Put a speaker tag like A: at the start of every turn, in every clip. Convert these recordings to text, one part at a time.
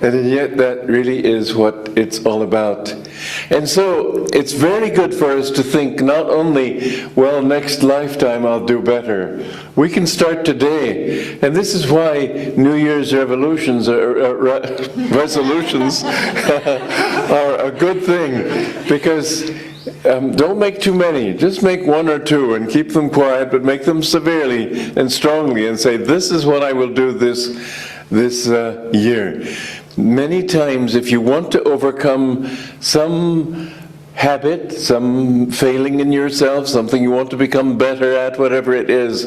A: And yet that really is what it's all about. And so it's very good for us to think not only, well, next lifetime I'll do better. We can start today. And this is why New Year's resolutions are a good thing. Because don't make too many. Just make one or two and keep them quiet, but make them severely and strongly and say, this is what I will do this year. Many times, if you want to overcome some habit, some failing in yourself, something you want to become better at, whatever it is,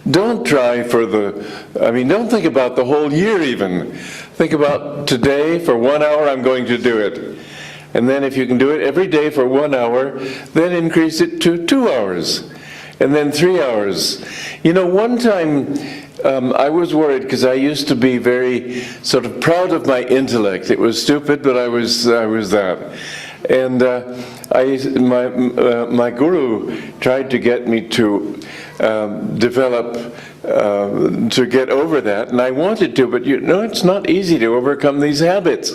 A: don't try don't think about the whole year even. Think about today, for 1 hour, I'm going to do it. And then if you can do it every day for 1 hour, then increase it to 2 hours. And then 3 hours. You know, one time I was worried because I used to be very sort of proud of my intellect. It was stupid, but I was that. And my guru tried to get me to to get over that, and I wanted to, but it's not easy to overcome these habits.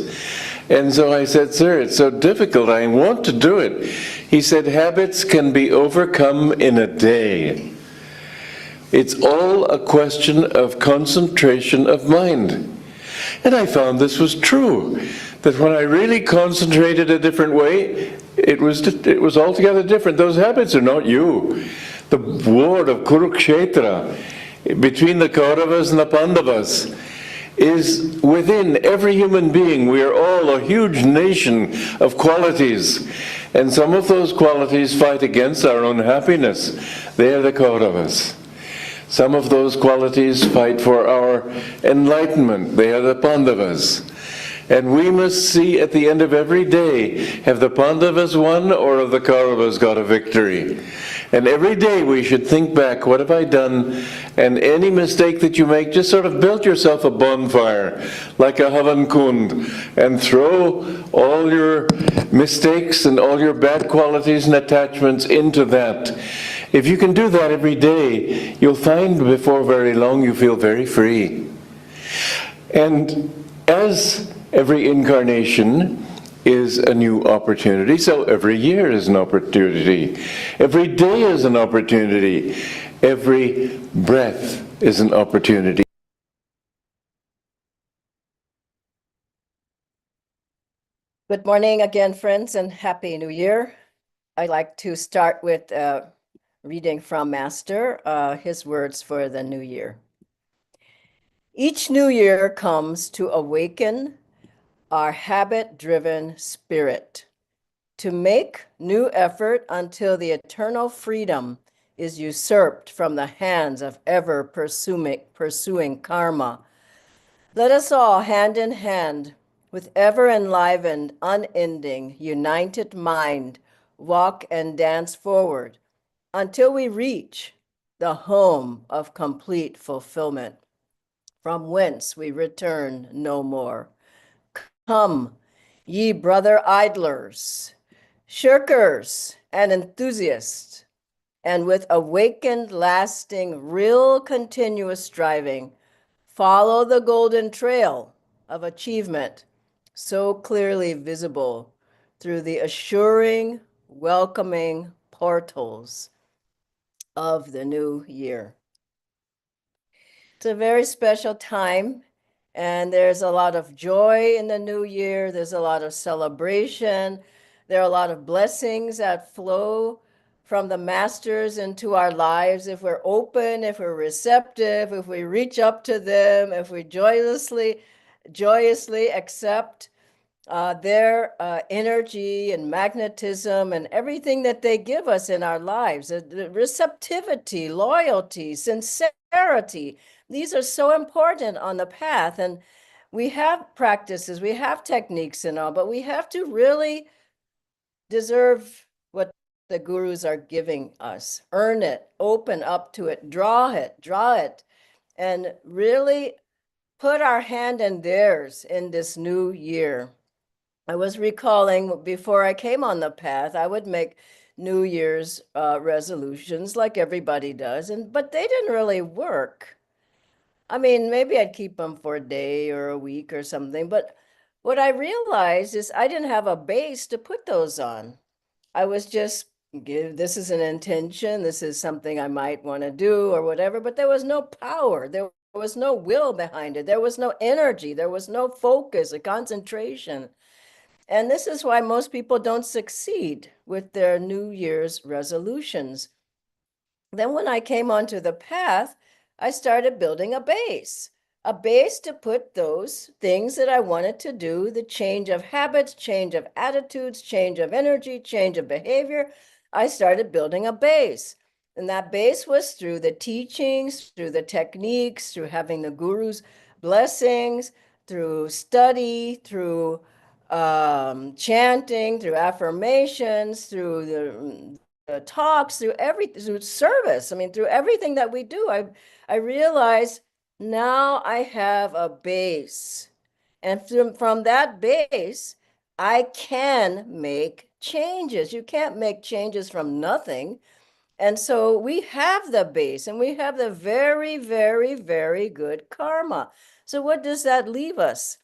A: And so I said, sir, it's so difficult, I want to do it. He said, habits can be overcome in a day. It's all a question of concentration of mind. And I found this was true, that when I really concentrated a different way, it was altogether different. Those habits are not you. The war of Kurukshetra between the Kauravas and the Pandavas is within every human being. We are all a huge nation of qualities, and some of those qualities fight against our own happiness. They are the Kauravas. Some of those qualities fight for our enlightenment. They are the Pandavas. And we must see at the end of every day, have the Pandavas won or have the Kauravas got a victory? And every day we should think back, what have I done? And any mistake that you make, just sort of build yourself a bonfire, like a Havan Kund, and throw all your mistakes and all your bad qualities and attachments into that. If you can do that every day, you'll find before very long you feel very free. And as every incarnation is a new opportunity, so every year is an opportunity. Every day is an opportunity. Every breath is an opportunity.
B: Good morning again, friends, and Happy New Year. I'd like to start with reading from Master, his words for the new year. Each new year comes to awaken our habit-driven spirit, to make new effort until the eternal freedom is usurped from the hands of ever pursuing karma. Let us all, hand in hand, with ever enlivened, unending, united mind, walk and dance forward until we reach the home of complete fulfillment, from whence we return no more. Come, ye brother idlers, shirkers and enthusiasts, and with awakened, lasting, real, continuous striving, follow the golden trail of achievement, so clearly visible through the assuring, welcoming portals of the new year. It's a very special time, and there's a lot of joy in the new year. There's a lot of celebration. There are a lot of blessings that flow from the masters into our lives if we're open, if we're receptive, if we reach up to them, if we joyously accept their energy and magnetism and everything that they give us in our lives. The receptivity, loyalty, sincerity. These are so important on the path. And we have practices, we have techniques and all, but we have to really deserve what the gurus are giving us. Earn it, open up to it, draw it, and really put our hand in theirs in this new year. I was recalling before I came on the path, I would make New Year's resolutions like everybody does, but they didn't really work. I mean, maybe I'd keep them for a day or a week or something, but what I realized is I didn't have a base to put those on. I was just this is an intention, this is something I might want to do or whatever, but there was no power, there was no will behind it, there was no energy, there was no focus, a concentration. And this is why most people don't succeed with their New Year's resolutions. Then when I came onto the path, I started building a base to put those things that I wanted to do, the change of habits, change of attitudes, change of energy, change of behavior. I started building a base. And that base was through the teachings, through the techniques, through having the guru's blessings, through study, through chanting, through affirmations, through the talks, through service. I mean, through everything that we do, I realize now I have a base, and from that base, I can make changes. You can't make changes from nothing. And so we have the base, and we have the very, very, very good karma. So what does that leave us?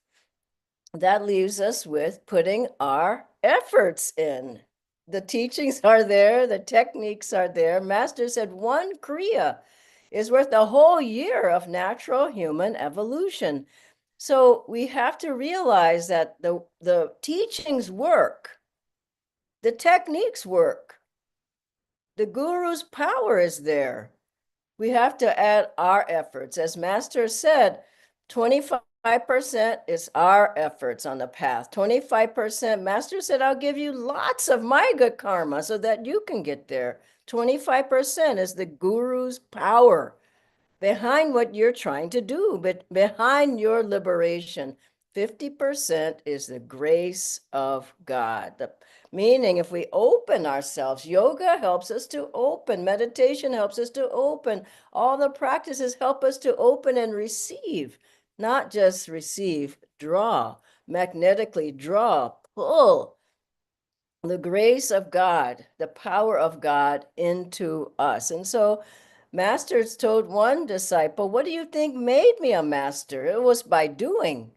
B: That leaves us with putting our efforts in. The teachings are there, the techniques are there. Master said one Kriya is worth a whole year of natural human evolution. So we have to realize that the teachings work, the techniques work, the guru's power is there. We have to add our efforts. As Master said, 25% is our efforts on the path. 25%, Master said, I'll give you lots of my good karma so that you can get there. 25% is the guru's power behind what you're trying to do, but behind your liberation. 50% is the grace of God. Meaning, if we open ourselves, yoga helps us to open, meditation helps us to open, all the practices help us to open and receive, not just receive, draw, magnetically draw, pull the grace of God, the power of God into us. And so, Masters told one disciple, what do you think made me a master? It was by doing.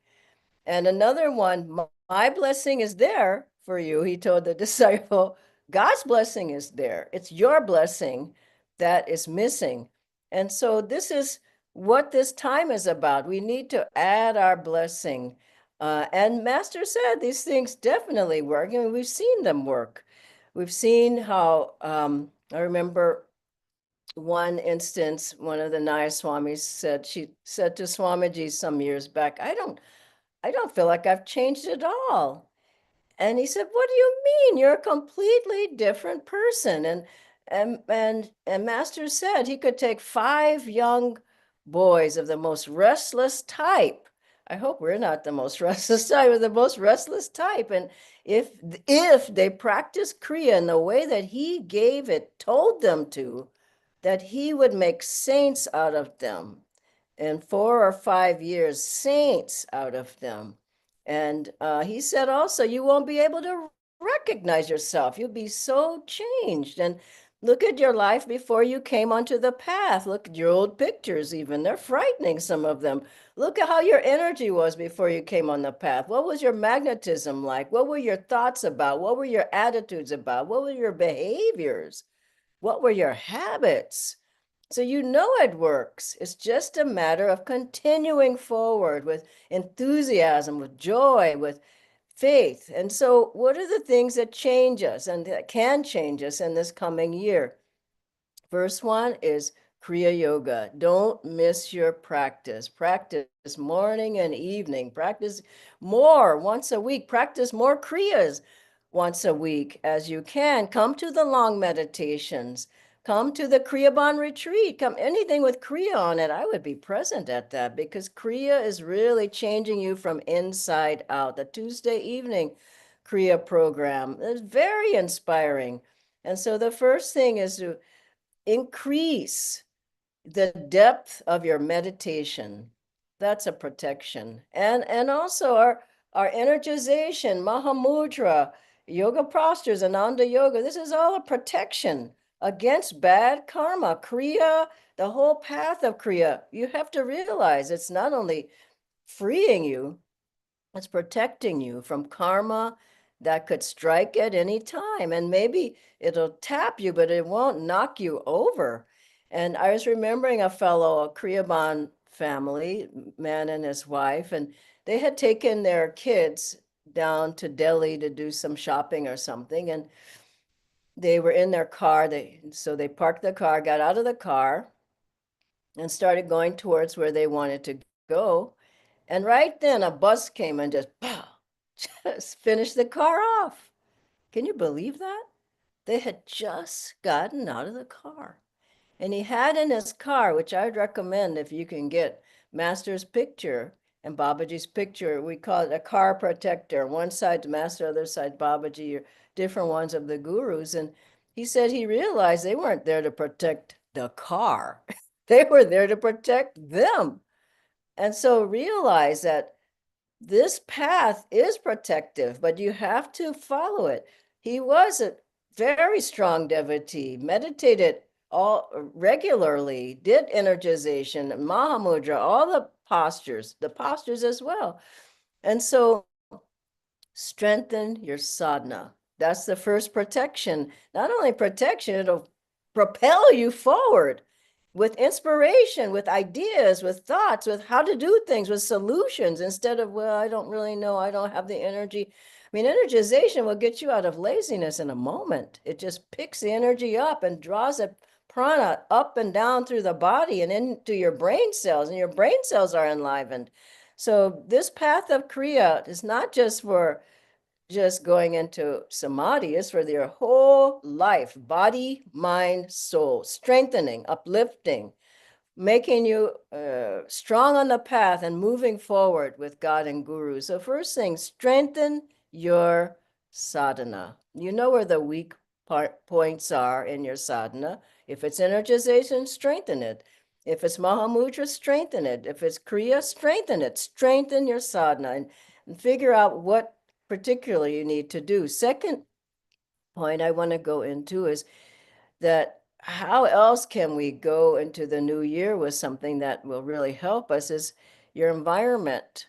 B: And another one, my blessing is there for you, he told the disciple. God's blessing is there. It's your blessing that is missing. And so this is what this time is about. We need to add our blessing. And Master said these things definitely work. I mean, we've seen them work. We've seen how, I remember one instance, one of the Nayaswamis said, she said to Swamiji some years back, I don't feel like I've changed at all. And he said, what do you mean? You're a completely different person. And Master said he could take 5 young boys of the most restless type. I hope we're not the most restless type, but the most restless type. And if they practice Kriya in the way that he gave it, told them to, that he would make saints out of them. In 4 or 5 years, saints out of them. And he said also, you won't be able to recognize yourself. You'll be so changed. And look at your life before you came onto the path. Look at your old pictures, even. They're frightening, some of them. Look at how your energy was before you came on the path. What was your magnetism like? What were your thoughts about? What were your attitudes about? What were your behaviors? What were your habits? So you know it works. It's just a matter of continuing forward with enthusiasm, with joy, with faith. And so, what are the things that change us and that can change us in this coming year? First one is Kriya Yoga. Don't miss your practice. Practice morning and evening. Practice more once a week. Practice more Kriyas once a week as you can. Come to the long meditations. Come to the Kriyaban retreat. Come anything with Kriya on it. I would be present at that because Kriya is really changing you from inside out. The Tuesday evening Kriya program is very inspiring. And so the first thing is to increase the depth of your meditation. That's a protection. And also our energization, Mahamudra, yoga postures, Ananda yoga. This is all a protection against bad karma, Kriya, the whole path of Kriya. You have to realize it's not only freeing you, It's protecting you from karma that could strike at any time. And maybe it'll tap you, but it won't knock you over. And I was remembering a fellow, a Kriyaban family, man and his wife, and they had taken their kids down to Delhi to do some shopping or something. And they were in their car. So they parked the car, got out of the car, and started going towards where they wanted to go. And right then a bus came and just pow, just finished the car off. Can you believe that? They had just gotten out of the car. And he had in his car, which I'd recommend if you can get Master's picture and Babaji's picture. We call it a car protector. One side's Master, other side Babaji, or different ones of the gurus. And he said he realized they weren't there to protect the car. They were there to protect them. And so realize that this path is protective, but you have to follow it. He was a very strong devotee, meditated all regularly, did energization, Mahamudra, all the postures as well. And so strengthen your sadhana. That's the first protection. Not only protection, it'll propel you forward with inspiration, with ideas, with thoughts, with how to do things, with solutions instead of, well, I don't really know, I don't have the energy. I mean, energization will get you out of laziness in a moment. It just picks the energy up and draws it prana up and down through the body and into your brain cells, and your brain cells are enlivened. So this path of Kriya is not just for just going into samadhi, it's for their whole life, body, mind, soul, strengthening, uplifting, making you strong on the path and moving forward with God and Guru. So first thing, strengthen your sadhana. You know where the weak points are in your sadhana. If it's energization, strengthen it. If it's Mahamudra, strengthen it. If it's Kriya, strengthen it. Strengthen your sadhana and figure out what particularly you need to do. Second point I want to go into is that how else can we go into the new year with something that will really help us is your environment.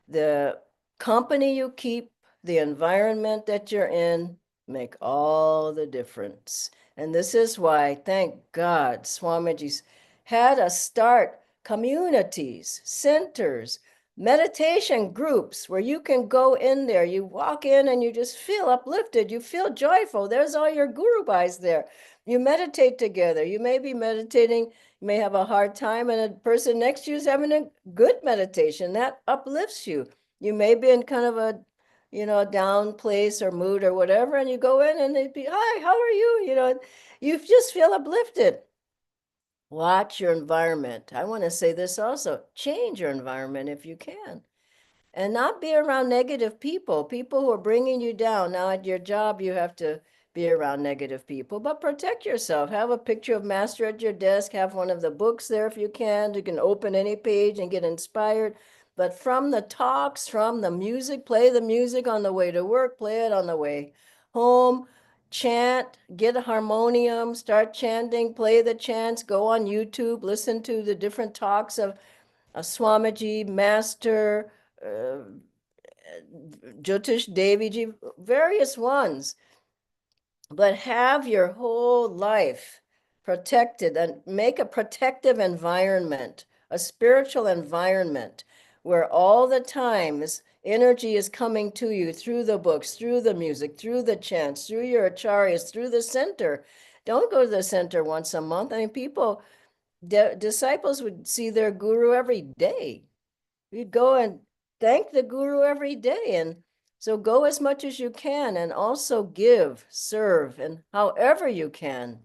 B: The company you keep, the environment that you're in make all the difference. And this is why, thank God, Swamiji's had us start communities, centers, meditation groups where you can go in there. You walk in and you just feel uplifted. You feel joyful. There's all your guru bhais there. You meditate together. You may be meditating, you may have a hard time, and a person next to you is having a good meditation. That uplifts you. You may be in kind of a, a down place or mood or whatever, and you go in and they'd be, hi, how are you? You just feel uplifted. Watch your environment. I want to say this also, change your environment if you can. And not be around negative people who are bringing you down. Now at your job, you have to be around negative people, but protect yourself. Have a picture of Master at your desk. Have one of the books there if you can. You can open any page and get inspired. But from the talks, from the music, play the music on the way to work, play it on the way home, chant, get a harmonium, start chanting, play the chants, go on YouTube, listen to the different talks of a Swamiji, Master, Jyotish Deviji, various ones, but have your whole life protected and make a protective environment, a spiritual environment where all the time energy is coming to you through the books, through the music, through the chants, through your acharyas, through the center. Don't go to the center once a month. I mean, disciples would see their guru every day. You'd go and thank the guru every day. And so go as much as you can and also give, serve, and however you can.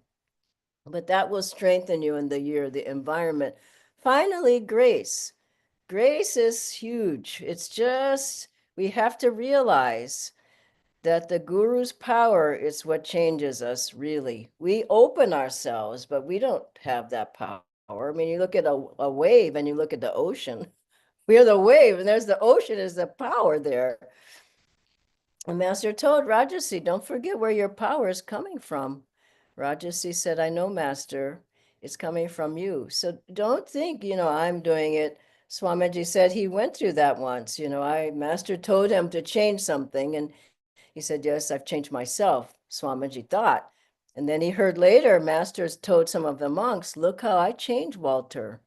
B: But that will strengthen you in the year, the environment. Finally, grace. Grace is huge. It's just, we have to realize that the guru's power is what changes us, really. We open ourselves, but we don't have that power. I mean, you look at a wave and you look at the ocean. We are the wave, and there's the ocean is the power there. The master told Rajasi, don't forget where your power is coming from. Rajasi said, I know, master, it's coming from you. So don't think, I'm doing it Swamiji said he went through that once. Master told him to change something, and he said, yes, I've changed myself, Swamiji thought. And then he heard later, Masters told some of the monks, look how I changed Walter.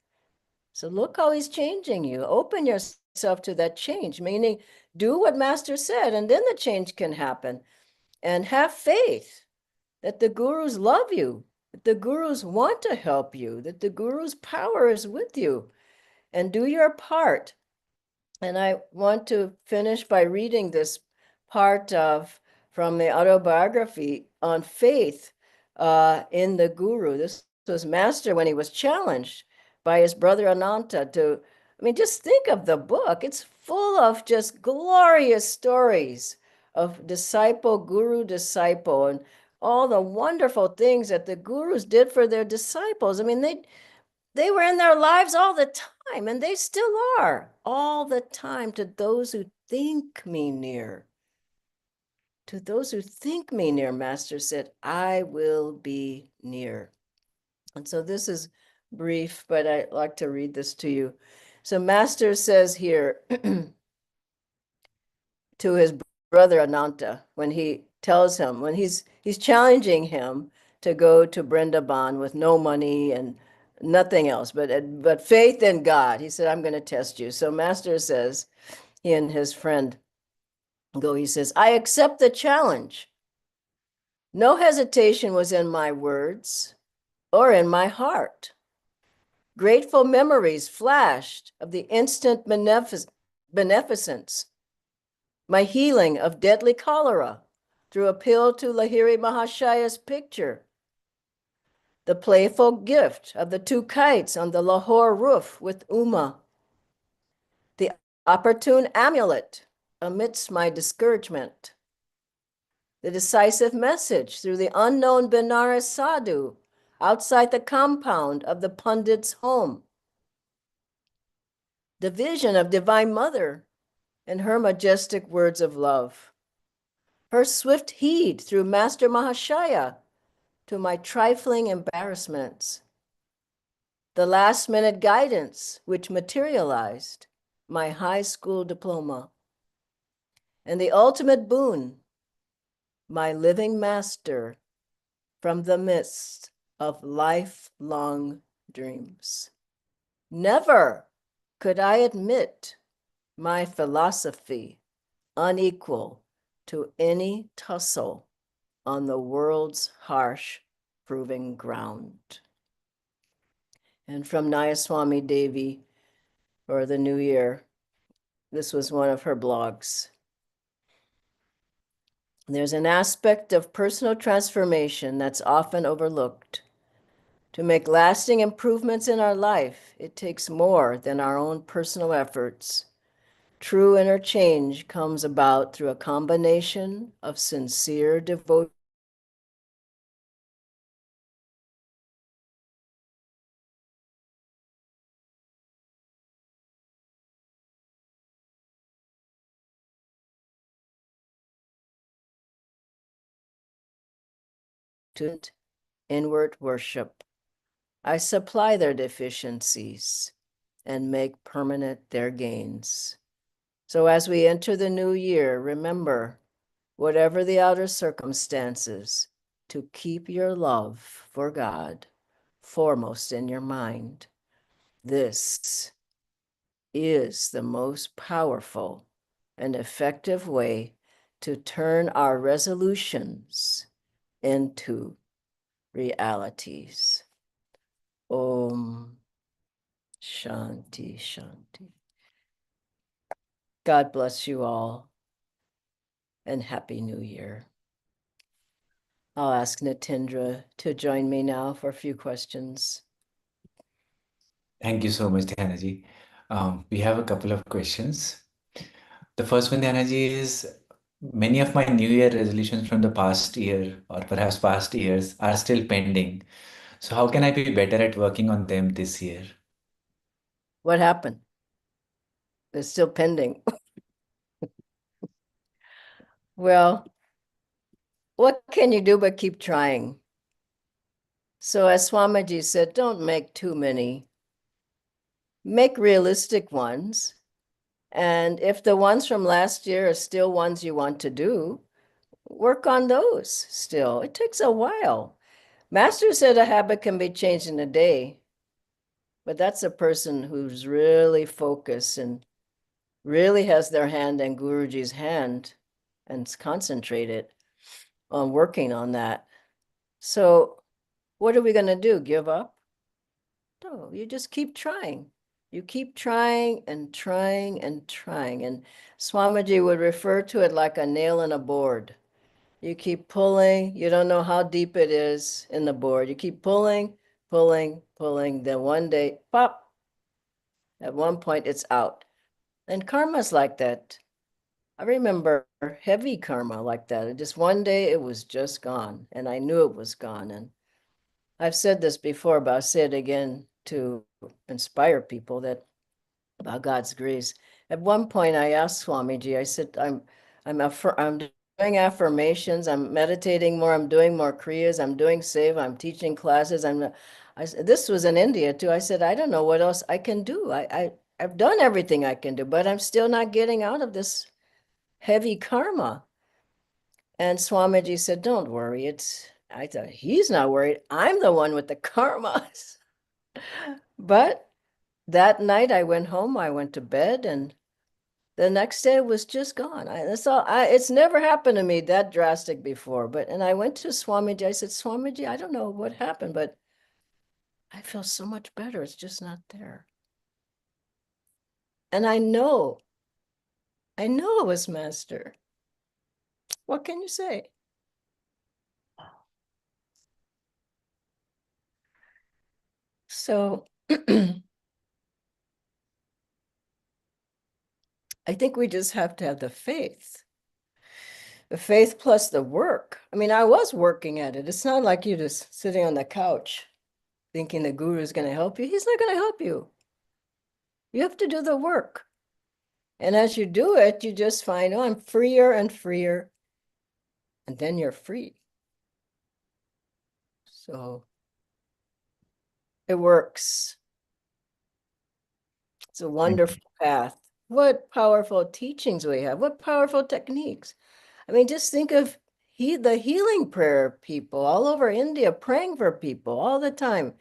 B: So look how he's changing you. Open yourself to that change, meaning do what Master said, and then the change can happen. And have faith that the gurus love you, that the gurus want to help you, that the guru's power is with you, and do your part. And I want to finish by reading this part from the autobiography on faith in the guru. This was Master when he was challenged by his brother Ananta just think of the book. It's full of just glorious stories of disciple, guru, disciple, and all the wonderful things that the gurus did for their disciples. They were in their lives all the time, and they still are all the time to those who think me near. To those who think me near, Master said, I will be near. And so this is brief, but I'd like to read this to you. So Master says here to his brother Ananta, when he tells him, when he's challenging him to go to Brindaban with no money and nothing else, but faith in God. He said, I'm going to test you. So Master says, he and his friend go, he says, I accept the challenge. No hesitation was in my words or in my heart. Grateful memories flashed of the instant beneficence, my healing of deadly cholera through appeal to Lahiri Mahashaya's picture, the playful gift of the two kites on the Lahore roof with Uma, the opportune amulet amidst my discouragement, the decisive message through the unknown Benares Sadhu outside the compound of the Pundit's home, the vision of Divine Mother and her majestic words of love, her swift heed through Master Mahashaya to my trifling embarrassments, the last-minute guidance which materialized my high school diploma, and the ultimate boon, my living master from the midst of lifelong dreams. Never could I admit my philosophy unequal to any tussle on the world's harsh proving ground. And from Nayaswami Devi for the new year, this was one of her blogs. There's an aspect of personal transformation that's often overlooked. To make lasting improvements in our life, it takes more than our own personal efforts. True inner change comes about through a combination of sincere devotion to inward worship. I supply their deficiencies and make permanent their gains. So as we enter the new year, remember, whatever the outer circumstances, to keep your love for God foremost in your mind. This is the most powerful and effective way to turn our resolutions into realities. Om Shanti Shanti. God bless you all and Happy New Year. I'll ask Natindra to join me now for a few questions.
C: Thank you so much, Dhyanaji. We have a couple of questions. The first one, Dhyanaji, is many of my New Year resolutions from the past year or perhaps past years are still pending. So how can I be better at working on them this year?
B: What happened? They're still pending. Well, what can you do but keep trying? So as Swamiji said, don't make too many make realistic ones. And if the ones from last year are still ones you want to do, work on those still. It takes a while. Master said a habit can be changed in a day, but that's a person who's really focused and really has their hand in Guruji's hand and is concentrated on working on that. So what are we going to do? Give up? No, you just keep trying. You keep trying and trying and trying. And Swamiji would refer to it like a nail in a board. You keep pulling, you don't know how deep it is in the board. You keep pulling, pulling, pulling. Then one day, pop, at one point it's out. And karma's like that. I remember heavy karma like that. And just one day it was just gone. And I knew it was gone. And I've said this before, but I'll say it again to inspire people that about God's grace. At one point, I asked Swamiji, I said, I'm doing affirmations, I'm meditating more, I'm doing more kriyas, I'm doing seva, I'm teaching classes. This was in India too. I said, I don't know what else I can do. I've done everything I can do, but I'm still not getting out of this heavy karma. And Swamiji said, don't worry. I thought he's not worried. I'm the one with the karma. But that night I went home, I went to bed, and the next day it was just gone. It's never happened to me that drastic before. And I went to Swamiji. I said, Swamiji, I don't know what happened, but I feel so much better. It's just not there. And I know it was Master. What can you say? So I think we just have to have the faith. The faith plus the work. I mean, I was working at it. It's not like you're just sitting on the couch thinking the guru is going to help you. He's not going to help you. You have to do the work. And as you do it, you just find, oh, I'm freer and freer. And then you're free. So it works. It's a wonderful path. What powerful teachings we have. What powerful techniques. I mean, just think of the healing prayer people all over India praying for people all the time.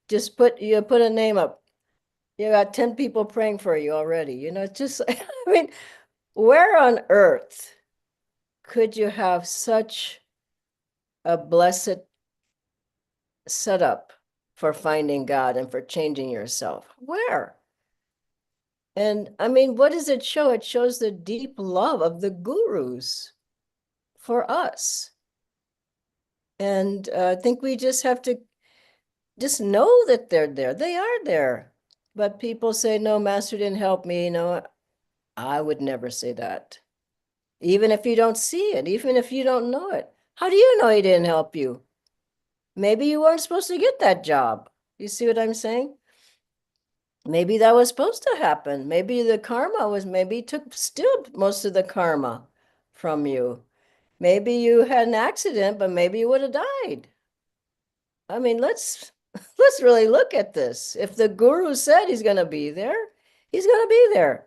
B: Just put a name up. You got 10 people praying for you already. It's just, I mean, where on earth could you have such a blessed setup for finding God and for changing yourself? Where? And I mean, what does it show? It shows the deep love of the gurus for us. And I think we just have to just know that they're there. They are there. But people say, no, Master didn't help me. No, I would never say that. Even if you don't see it, even if you don't know it. How do you know he didn't help you? Maybe you weren't supposed to get that job. You see what I'm saying? Maybe that was supposed to happen. Maybe the karma maybe he took still most of the karma from you. Maybe you had an accident, but maybe you would have died. I mean, let's really look at this. If the guru said he's going to be there, he's going to be there.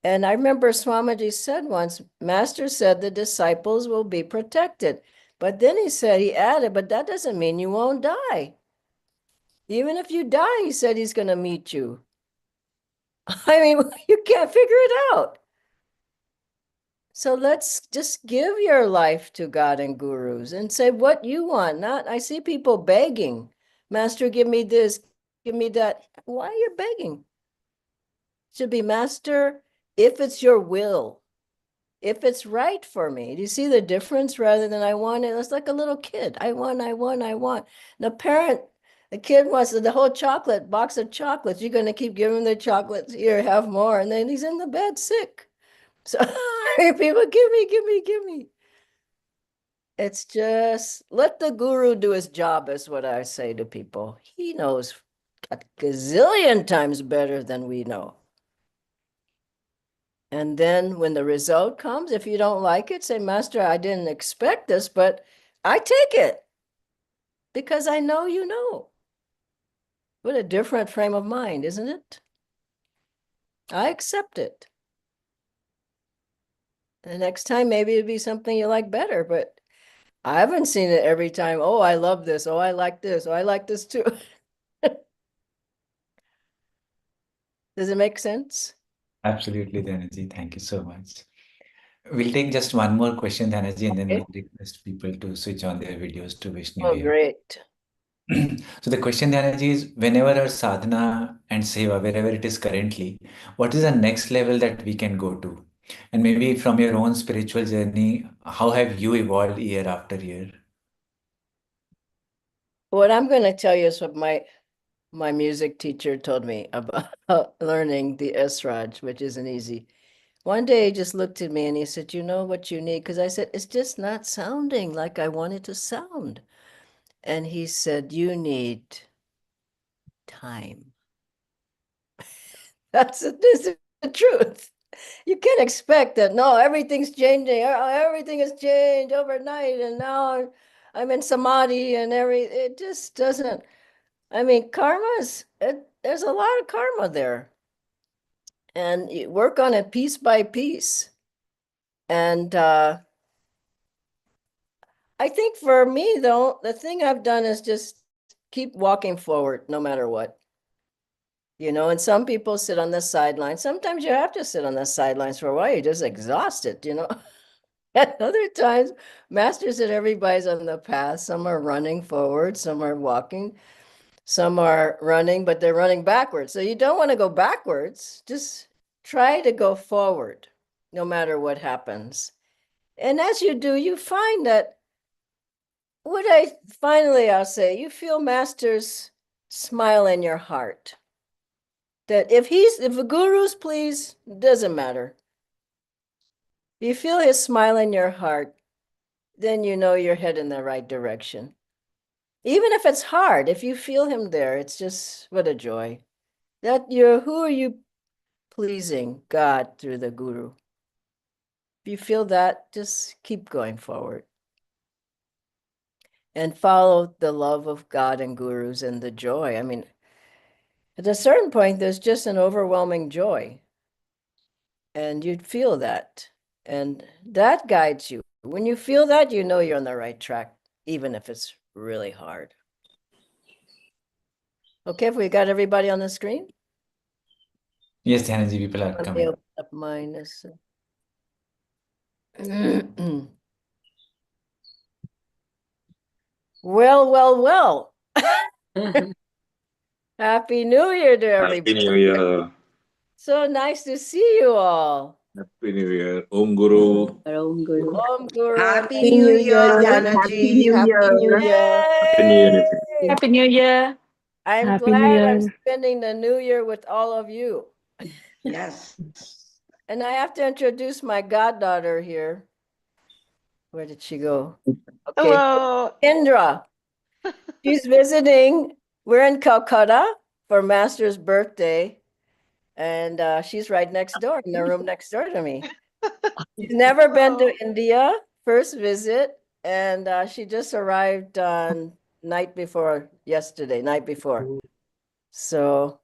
B: And I remember Swamiji said once, Master said the disciples will be protected. But then he added, but that doesn't mean you won't die. Even if you die, he said he's going to meet you. I mean, you can't figure it out. So let's just give your life to God and gurus and say what you want. I see people begging, Master, give me this, give me that. Why are you begging? It should be, Master, if it's your will, if it's right for me. Do you see the difference? Rather than I want it, it's like a little kid. I want. The kid wants the whole box of chocolates. You're going to keep giving him the chocolates. Here, have more. And then he's in the bed sick. So people, give me. It's just let the guru do his job, is what I say to people. He knows a gazillion times better than we know. And then when the result comes, if you don't like it, say, Master, I didn't expect this, but I take it because I know you know. What a different frame of mind, isn't it? I accept it. The next time, maybe it'd be something you like better, but I haven't seen it every time. Oh, I love this. Oh, I like this. Oh, I like this too. Does it make sense?
C: Absolutely, Dhanaji. Thank you so much. We'll take just one more question, Dhanaji, and then
B: Okay.
C: we'll request people to switch on their videos to wish New
B: Oh,
C: Year.
B: great.
C: So the question, Dhanaji, is whenever our sadhana and seva, wherever it is currently, what is the next level that we can go to? And maybe from your own spiritual journey, how have you evolved year after year?
B: What I'm going to tell you is what my music teacher told me about learning the Esraj, which isn't easy. One day he just looked at me and he said, "You know what you need?" Because I said, "It's just not sounding like I want it to sound." And he said, "You need time." This is the truth. You can't expect that. No, everything's changing. Everything has changed overnight, and now I'm in samadhi, and it just doesn't. I mean, there's a lot of karma there, and you work on it piece by piece. And I think for me, though, the thing I've done is just keep walking forward no matter what. And some people sit on the sidelines. Sometimes you have to sit on the sidelines for a while. You're just exhausted. At other times, Master said everybody's on the path. Some are running forward, some are walking, some are running, but they're running backwards. So you don't want to go backwards. Just try to go forward, no matter what happens. And as you do, you find that I'll say, you feel Master's smile in your heart. That if the guru's pleased, it doesn't matter. If you feel his smile in your heart, then you know you're heading in the right direction. Even if it's hard, if you feel him there, it's just what a joy. Who are you pleasing? God through the guru. If you feel that, just keep going forward. And follow the love of God and gurus and the joy. I mean, at a certain point, there's just an overwhelming joy. And you'd feel that. And that guides you. When you feel that, you know you're on the right track, even if it's really hard. Okay, if we got everybody on the screen?
C: Yes, Dhanaji, people are
B: Let me
C: coming.
B: open up mine. Well, well, well. Happy New Year to
D: Happy New
B: everybody.
D: Year.
B: So nice to see you all.
D: Happy New Year. Om Guru.
E: Om Guru.
B: Om Guru.
F: Happy New Year,
E: Happy
F: Dhyanaji.
E: New
F: Happy New
E: Year.
F: Year.
D: Happy New Year.
B: Yay!
G: Happy New Year.
B: I'm
E: Happy New
B: glad I'm
E: Year.
B: spending the new year with all of you.
F: Yes.
B: And I have to introduce my goddaughter here. Where did she go? Okay,
G: Hello.
B: Indra. She's visiting. We're in Calcutta for Master's birthday. And she's right next door, in the room next door to me. She's never been to India, first visit. And she just arrived on night before. So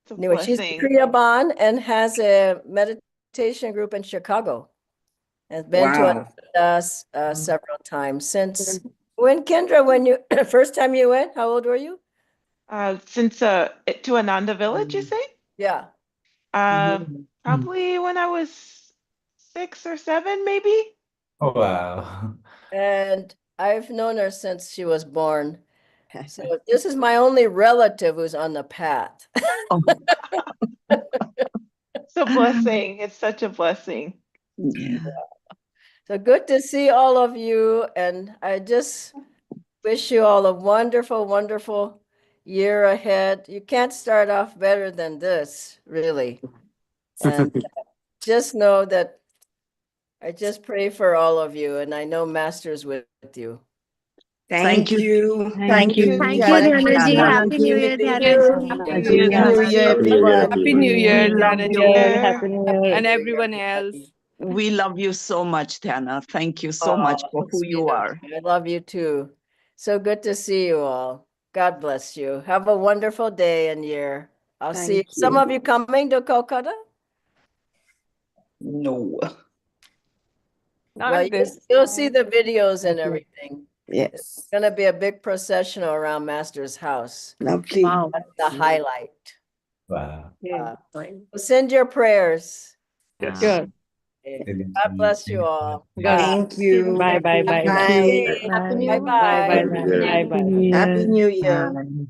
G: It's a
B: anyway, she's
G: blessing.
B: Kriyaban and has a meditation group in Chicago. And has been to
F: Wow.
B: us several times since when, Kendra, first time you went, how old were you?
G: Since to Ananda Village, you say?
B: Yeah.
G: Probably when I was 6 or 7, maybe.
C: Oh, wow.
B: And I've known her since she was born. So this is my only relative who's on the path.
G: It's a blessing. It's such a blessing.
F: Yeah.
B: So good to see all of you. And I just wish you all a wonderful, wonderful year ahead. You can't start off better than this, really. And just know that I just pray for all of you. And I know Master's with you.
F: Thank you.
E: Thank you.
G: Thank
E: Thank
G: you,
E: you,
G: Dhanaji.
E: Happy New Year,
B: Thank
E: Dhanaji.
B: you.
E: Happy New Year,
F: New Year,
D: Happy New Year,
F: everyone.
G: Happy New
D: everyone.
G: Year,
F: We love
E: Happy
F: you.
E: New Year. Happy New Year.
G: and everyone else.
F: We love you so much, Dhyana. Thank you so much for who you are.
B: I love you too. So good to see you all. God bless you. Have a wonderful day and year. I'll see you. Some of you coming to Kolkata?
F: No.
E: Not
B: Well,
E: this
B: you'll see
E: time.
B: the videos and
E: Okay.
B: everything.
F: Yes.
B: It's gonna be a big processional around Master's house.
F: Lovely.
E: Wow.
B: That's the highlight.
C: Wow.
E: Yeah,
B: Uh,
E: fine.
B: Send your prayers.
C: Yes.
E: Sure.
B: God bless you all.
E: God.
F: Thank you.
E: Bye, bye, bye, bye.
F: Bye.
B: Bye.
E: Bye,
B: Bye.
E: bye,
D: Happy
E: bye,
D: New Year.
E: bye, bye.
F: Happy New Year.
C: Bye.